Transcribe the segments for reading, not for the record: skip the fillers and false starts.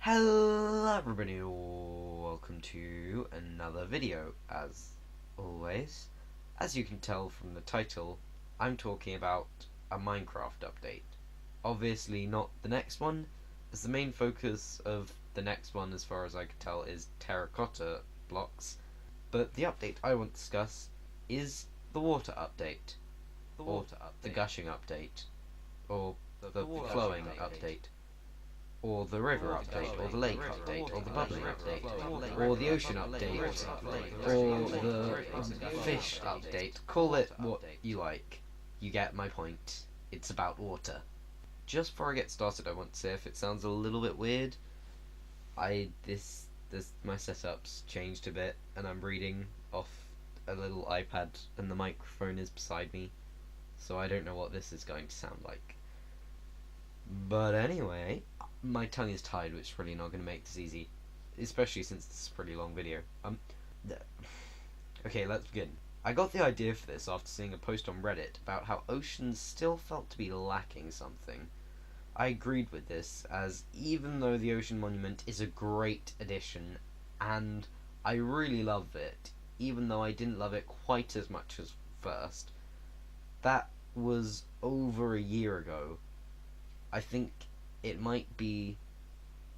Hello everybody, welcome to another video. As always, as you can tell from the title, I'm talking about a Minecraft update. Obviously not the next one, as the main focus of the next one, as far as I can tell, is terracotta blocks. But the update I want to discuss is the water update. The gushing update. Or the flowing update. Or the river update, or the lake update, or the bubbling update, or the ocean update, or the fish update. Call it what you like. You get my point. It's about water. Just before I get started, I want to say, if it sounds a little bit weird, my setup's changed a bit, and I'm reading off a little iPad, and the microphone is beside me, so I don't know what this is going to sound like. But anyway, my tongue is tied, which is really not going to make this easy, especially since this is a pretty long video. Okay, let's begin. I got the idea for this after seeing a post on Reddit about how oceans still felt to be lacking something. I agreed with this, as even though the Ocean Monument is a great addition, and I really love it, even though I didn't love it quite as much as first, that was over a year ago. I think it might be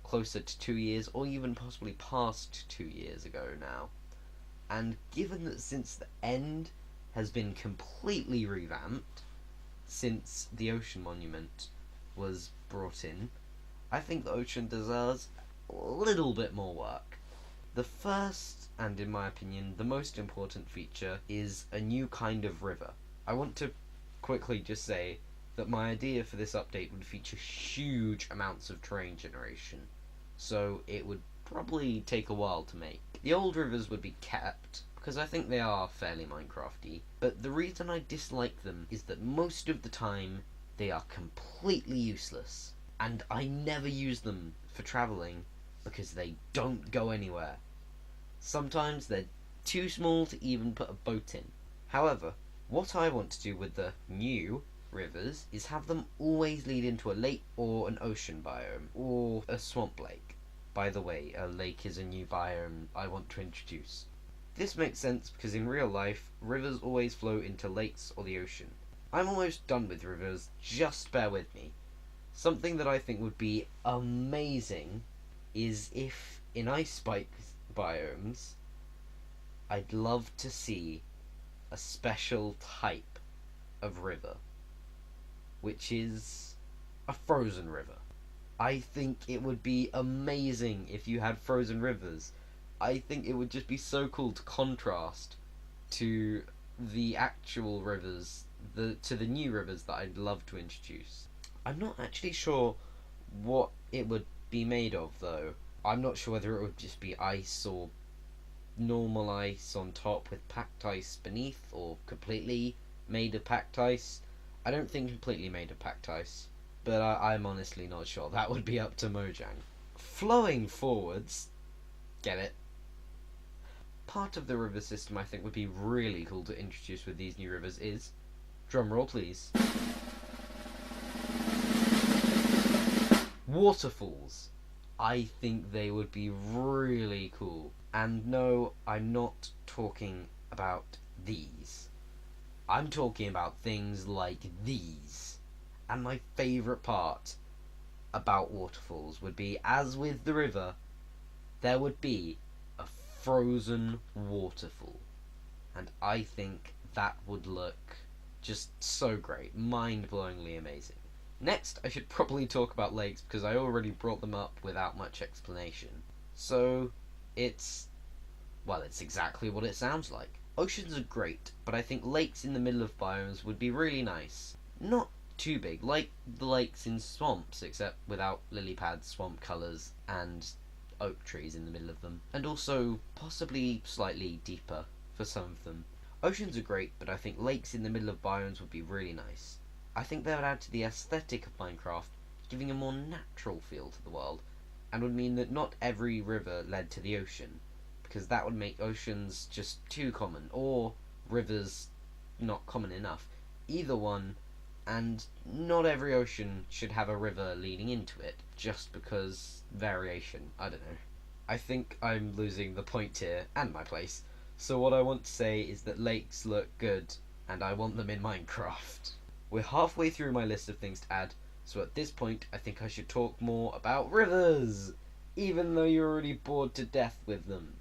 closer to 2 years, or even possibly past 2 years ago now. And given that since the end has been completely revamped, since the Ocean Monument was brought in, I think the ocean deserves a little bit more work. The first, and in my opinion, the most important feature is a new kind of river. I want to quickly just say that my idea for this update would feature huge amounts of terrain generation, so it would probably take a while to make. The old rivers would be kept, because I think they are fairly Minecrafty, but the reason I dislike them is that most of the time they are completely useless, and I never use them for travelling because they don't go anywhere. Sometimes they're too small to even put a boat in. However, what I want to do with the new rivers is have them always lead into a lake or an ocean biome, or a swamp lake. By the way, a lake is a new biome I want to introduce. This makes sense because in real life, rivers always flow into lakes or the ocean. I'm almost done with rivers, just bear with me. Something that I think would be amazing is if in ice spike biomes, I'd love to see a special type of river, which is a frozen river. I think it would be amazing if you had frozen rivers. I think it would just be so cool to contrast to the actual rivers, to the new rivers that I'd love to introduce. I'm not actually sure what it would be made of, though. I'm not sure whether it would just be ice or normal ice on top with packed ice beneath, or completely made of packed ice. I don't think completely made of packed ice, but I'm honestly not sure. That would be up to Mojang. Flowing forwards, get it? Part of the river system I think would be really cool to introduce with these new rivers is, drumroll please, waterfalls. I think they would be really cool. And no, I'm not talking about these. I'm talking about things like these. And my favourite part about waterfalls would be, as with the river, there would be a frozen waterfall. And I think that would look just so great, mind-blowingly amazing. Next, I should probably talk about lakes, because I already brought them up without much explanation. So, it's exactly what it sounds like. Oceans are great, but I think lakes in the middle of biomes would be really nice. Not too big, like the lakes in swamps, except without lily pads, swamp colours, and oak trees in the middle of them. And also, possibly slightly deeper for some of them. Oceans are great, but I think lakes in the middle of biomes would be really nice. I think they would add to the aesthetic of Minecraft, giving a more natural feel to the world, and would mean that not every river led to the ocean, because that would make oceans just too common, or rivers not common enough. Either one and not every ocean should have a river leading into it, just because variation. I don't know. I think I'm losing the point here, and my place. So what I want to say is that lakes look good, and I want them in Minecraft. We're halfway through my list of things to add, so at this point I think I should talk more about rivers, even though you're already bored to death with them.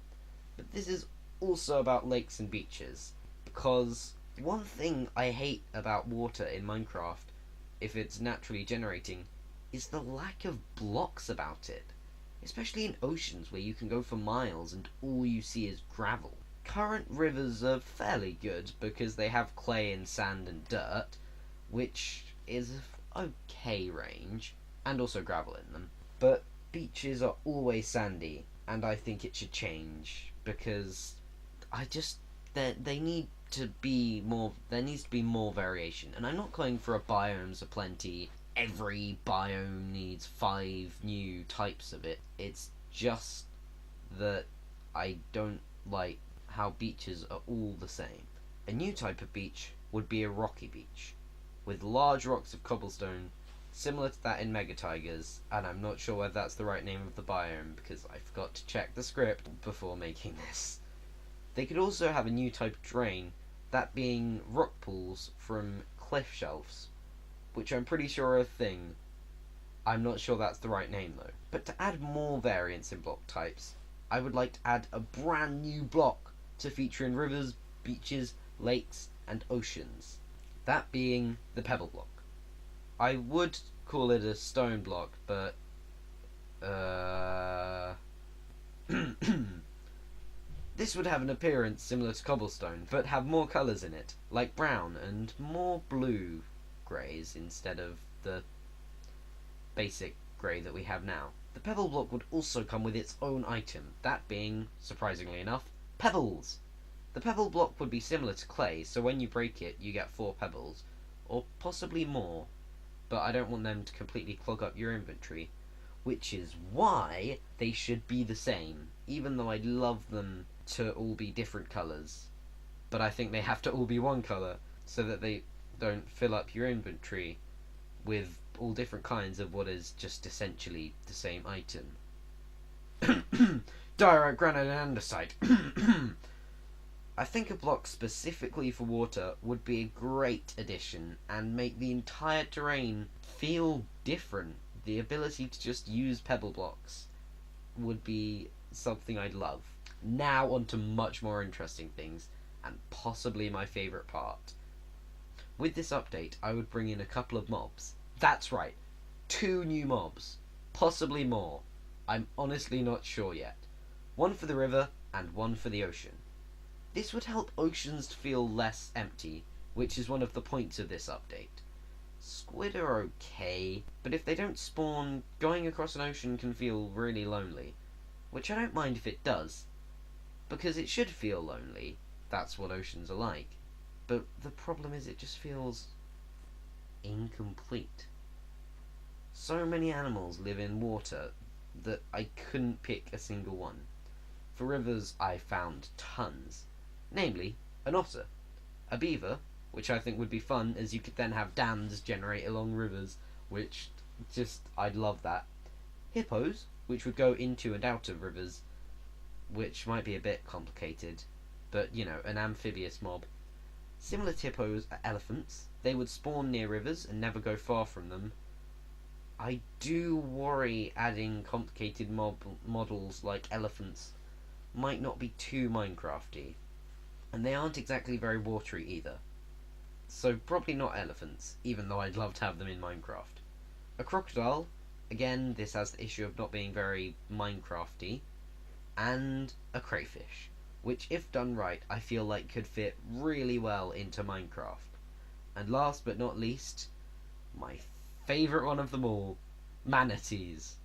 But this is also about lakes and beaches, because one thing I hate about water in Minecraft, if it's naturally generating, is the lack of blocks about it. Especially in oceans where you can go for miles and all you see is gravel. Current rivers are fairly good because they have clay and sand and dirt, which is okay range, and also gravel in them. But beaches are always sandy, and I think it should change because they need to be more. There needs to be more variation, and I'm not calling for a biomes aplenty. Every biome needs 5 new types of it. It's just that I don't like how beaches are all the same. A new type of beach would be a rocky beach, with large rocks of cobblestone, similar to that in Mega Tigers, and I'm not sure whether that's the right name of the biome because I forgot to check the script before making this. They could also have a new type of terrain, that being rock pools from cliff shelves, which I'm pretty sure are a thing. I'm not sure that's the right name though. But to add more variance in block types, I would like to add a brand new block to feature in rivers, beaches, lakes, and oceans. That being the Pebble Block. I would call it a stone block, but this would have an appearance similar to cobblestone, but have more colours in it, like brown and more blue greys instead of the basic grey that we have now. The Pebble Block would also come with its own item, that being, surprisingly enough, pebbles. The Pebble Block would be similar to clay, so when you break it, you get 4 pebbles, or possibly more, but I don't want them to completely clog up your inventory, which is why they should be the same, even though I'd love them to all be different colours. But I think they have to all be one colour, so that they don't fill up your inventory with all different kinds of what is just essentially the same item. Diorite, granite, and andesite. I think a block specifically for water would be a great addition and make the entire terrain feel different. The ability to just use pebble blocks would be something I'd love. Now on to much more interesting things, and possibly my favourite part. With this update, I would bring in a couple of mobs. That's right, 2 new mobs. Possibly more. I'm honestly not sure yet. One for the river, and one for the ocean. This would help oceans to feel less empty, which is one of the points of this update. Squid are okay, but if they don't spawn, going across an ocean can feel really lonely. Which I don't mind if it does, because it should feel lonely. That's what oceans are like. But the problem is it just feels incomplete. So many animals live in water that I couldn't pick a single one. For rivers, I found tons. Namely, an otter, a beaver, which I think would be fun, as you could then have dams generate along rivers, which I'd love that. Hippos, which would go into and out of rivers, which might be a bit complicated, but an amphibious mob. Similar to hippos are elephants. They would spawn near rivers and never go far from them. I do worry adding complicated models like elephants might not be too Minecrafty. And they aren't exactly very watery either. So probably not elephants, even though I'd love to have them in Minecraft. A crocodile, again this has the issue of not being very Minecrafty. And a crayfish, which if done right I feel like could fit really well into Minecraft. And last but not least, my favourite one of them all, manatees.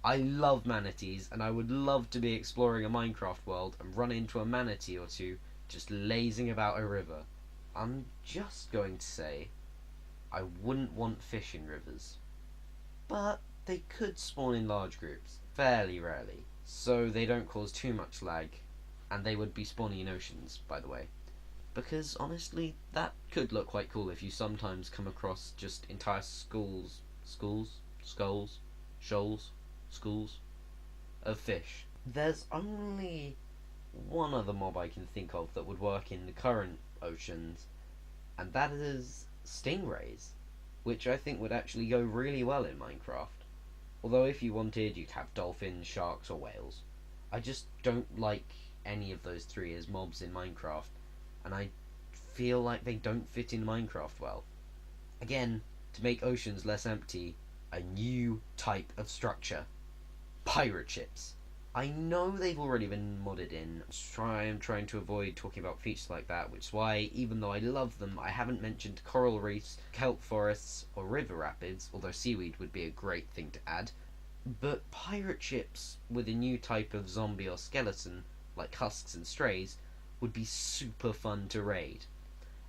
I love manatees, and I would love to be exploring a Minecraft world and run into a manatee or two just lazing about a river. I'm just going to say I wouldn't want fish in rivers, but they could spawn in large groups, fairly rarely, so they don't cause too much lag, and they would be spawning in oceans, by the way. because honestly, that could look quite cool if you sometimes come across just entire schools of fish. There's only one other mob I can think of that would work in the current oceans, and that is stingrays, which I think would actually go really well in Minecraft. Although if you wanted, you'd have dolphins, sharks, or whales. I just don't like any of those three as mobs in Minecraft, and I feel like they don't fit in Minecraft well. Again, to make oceans less empty, a new type of structure. Pirate ships. I know they've already been modded in. I'm trying to avoid talking about features like that, which is why, even though I love them, I haven't mentioned coral reefs, kelp forests, or river rapids, although seaweed would be a great thing to add. But pirate ships with a new type of zombie or skeleton, like husks and strays, would be super fun to raid.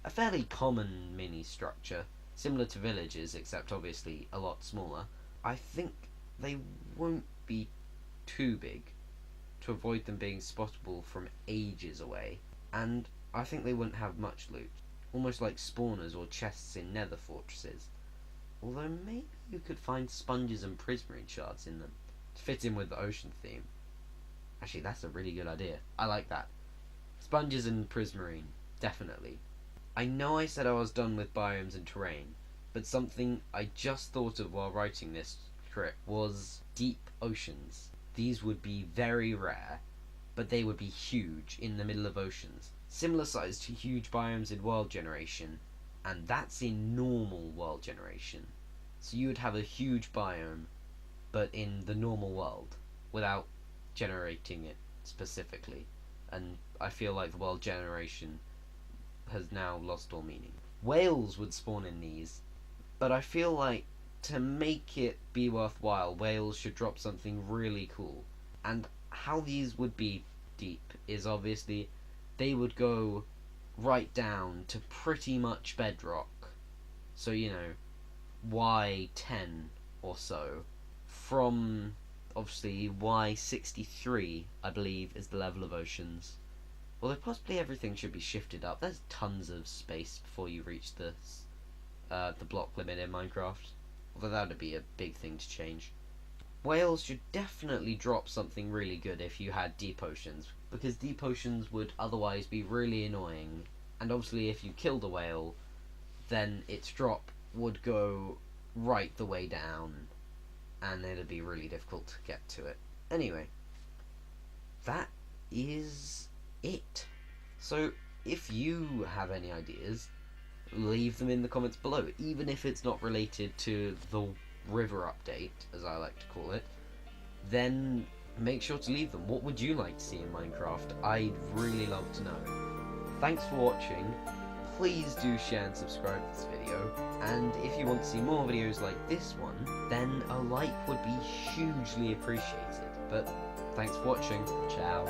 A fairly common mini structure, similar to villages, except obviously a lot smaller. I think they won't be too big, to avoid them being spottable from ages away, and I think they wouldn't have much loot, almost like spawners or chests in nether fortresses, although maybe you could find sponges and prismarine shards in them, to fit in with the ocean theme. Actually, that's a really good idea. I like that. Sponges and prismarine, definitely. I know I said I was done with biomes and terrain, but something I just thought of while writing this script was deep oceans. These would be very rare, but they would be huge in the middle of oceans. Similar size to huge biomes in world generation, and that's in normal world generation. So you would have a huge biome, but in the normal world, without generating it specifically. And I feel like the world generation has now lost all meaning. Whales would spawn in these, but I feel like to make it be worthwhile, whales should drop something really cool. And how these would be deep is obviously they would go right down to pretty much bedrock. So, Y10 or so. From obviously Y63, I believe, is the level of oceans. Although possibly everything should be shifted up. There's tons of space before you reach the block limit in Minecraft. Although that would be a big thing to change. Whales should definitely drop something really good if you had deep oceans, because deep oceans would otherwise be really annoying, and obviously if you killed a whale, then its drop would go right the way down, and it'd be really difficult to get to it. Anyway, that is it. So if you have any ideas, leave them in the comments below, even if it's not related to the river update, as I like to call it. Then make sure to leave them. What would you like to see in Minecraft? I'd really love to know. Thanks for watching. Please do share and subscribe to this video, and if you want to see more videos like this one, then a like would be hugely appreciated. But thanks for watching. Ciao.